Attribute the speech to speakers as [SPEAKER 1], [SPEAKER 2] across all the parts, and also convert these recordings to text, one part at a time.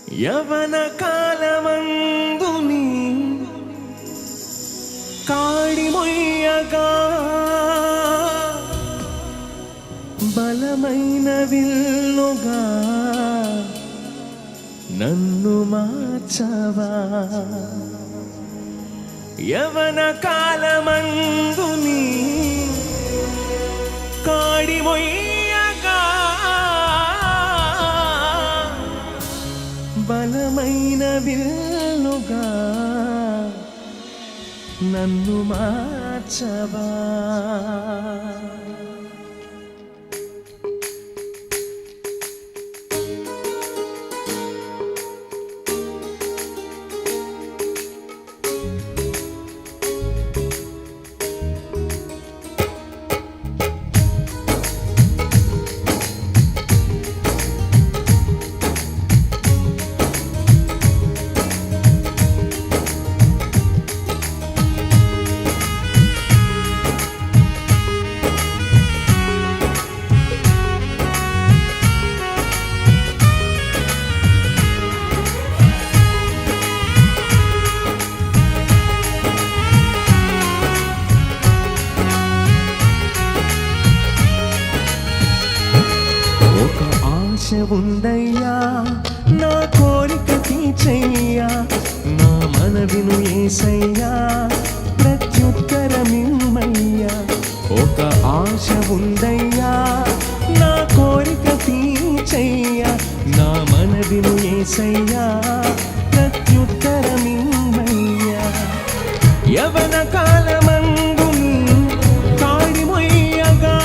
[SPEAKER 1] యవన కాలమందుని కాడిమొయ్యగా బలమైన విల్లుగా నన్ను మార్చవా. యవన కాలమందుని కాడిమొయ్యగా బలమైన విల్లుగా నన్ను మార్చవా. ఉందయ్యా నా కోరిక తీర్చయ్యా, నా మనవిను యేసయ్యా ప్రత్యుత్తరమిమ్మయ్యా. ఒక ఆశ ఉందయ్యా నా కోరిక తీర్చయ్యా, నా మనవిను యేసయ్యా ప్రత్యుత్తరమిమ్మయ్యా. యవన కాలమందుని కాడిమొయ్యగా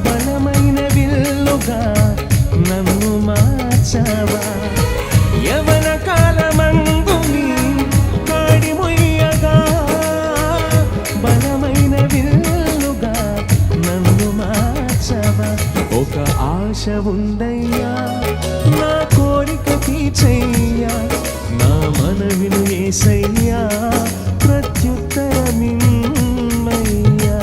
[SPEAKER 1] బలమైన విల్లుగా నన్ను మార్చవా. యవన కాలమందుని కాడిమొయ్యగా బలమైన విల్లుగా నన్ను మార్చవా. ఒక ఆశ ఉందయ్యా నా కోరిక తీర్చయ్యా, నా మనవిను యేసయ్యా ప్రత్యుత్తరమిమ్మయ్యా.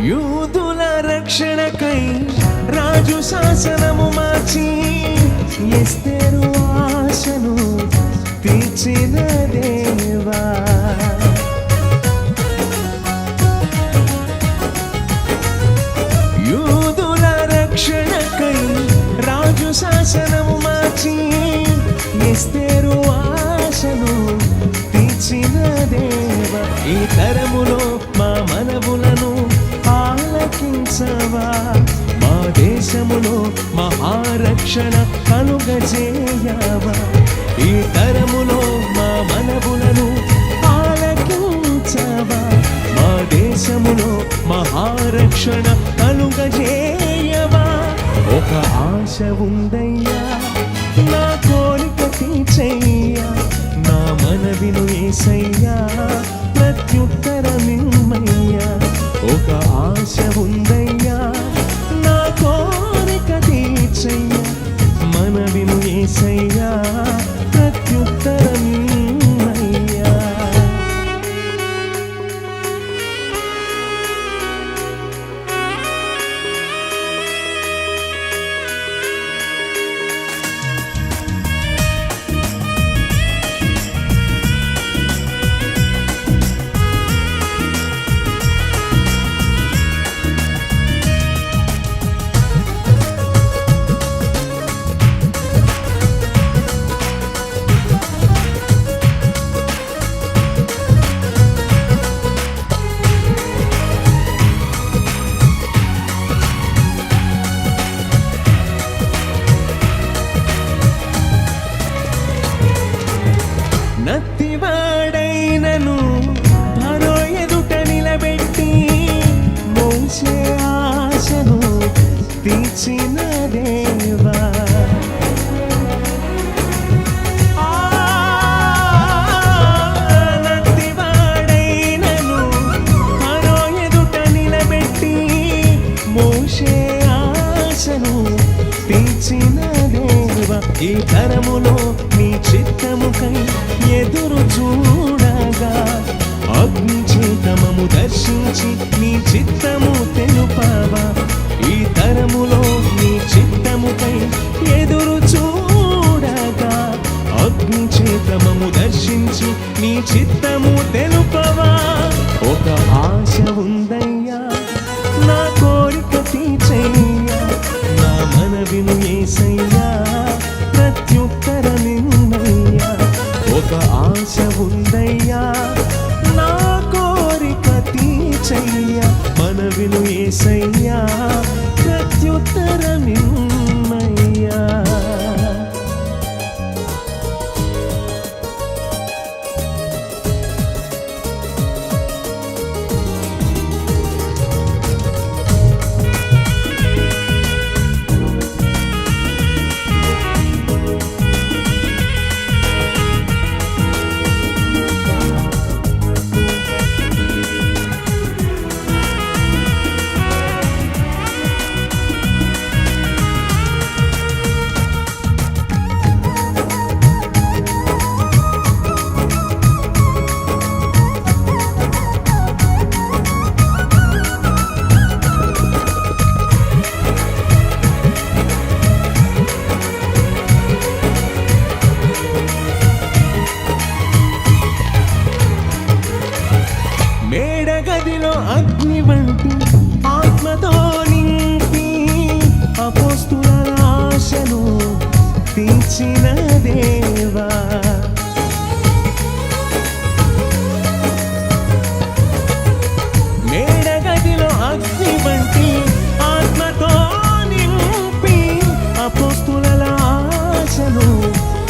[SPEAKER 1] యూదుల రక్షణకై రాజు శాసనము మార్చి ఎస్తేరు ఆశను తీర్చిన దేవా. యూదుల రక్షణకై రాజు శాసనము మార్చి ఎస్తేరు ఆశను తీర్చిన దేవా. ఈ తరములో మా మనవులను ఆలకించవా, మా దేశములో మహారక్షణ కలుగజేయవా. ఈ తరములో మా మనవులను ఆలకించవా, మా దేశములో మహారక్షణ కలుగజేయవా. ఒక ఆశ ఉందయ్యా నా కోరిక తీర్చయ్యా, నా మనవిను యేసయ్యా ప్రత్యుత్తరమిమ్మయ్యా. ఒక ఆశ ఉందయ్యా నా కోరిక తీర్చయ్యా, మనవిను యేసయ్యా ప్రత్యుత్తరమిమ్మయ్యా. మము దర్శించి నీ చిత్తము తెలుపవా. ఈ తరములో నీ చిత్తముకై ఎదురు చూడగా అగ్ని చేత మము దర్శించి నీ చిత్తము తెలుపవా. ఒక ఆశ ఉందయ్యా, నా కోరిక తీర్చయ్యా, నా మనవిను యేసయ్యా, ప్రత్యుత్తరమిమ్మయ్యా. ఒక ఆశ ఉందయ్యా, నా కోరిక తీర్చయ్యా, మనవిను యేసయ్యా, ప్రత్యుత్తరమిమ్మయ్యా. మేడగదిలో అగ్ని వంటి ఆత్మతో నింపి అపోస్తుల ఆశను తీర్చిన దేవా. మేడగదిలో అగ్ని వంటి ఆత్మతో నింపి అపోస్తుల ఆశను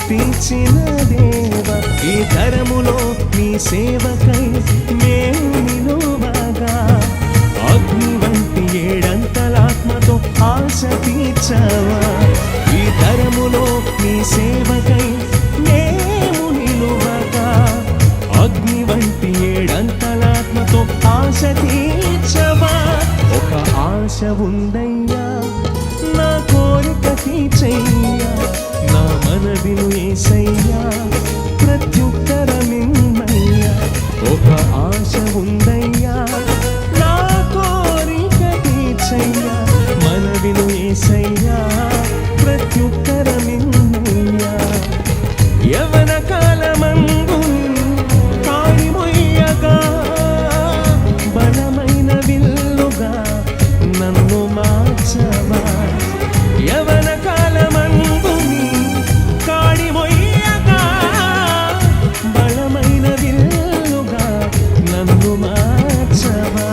[SPEAKER 1] తీర్చిన దేవా. ఈ తరములో నీ సేవకై మేము నిలువగా అగ్ని వంటి ఏడంతలాత్మతో ఆశ తీర్చవా. ఈ తరములో నీ సేవకై మేము నిలువగా అగ్ని వంటి ఏడంతలాత్మతో ఆశ తీర్చవా. ఒక ఆశ ఉందయ్యా, నా కోరిక తీర్చయ్యా, నా మనవిను యేసయ్యా, ప్రత్యుత్తరమిమ్మయ్యా. ఒక ఆశ ఉందయ్యా, నా కోరిక తీర్చయ్యా, మనవిను యేసయ్యా, ప్రత్యుత్తరమిమ్మయ్యా. యవన కాలమందు కాడి మొయ్యగా బలమైన విల్లుగా నన్ను మార్చవా. యవన కాలమందు కాడి మొయ్యగా బలమైన విల్లుగా నన్ను మార్చవా.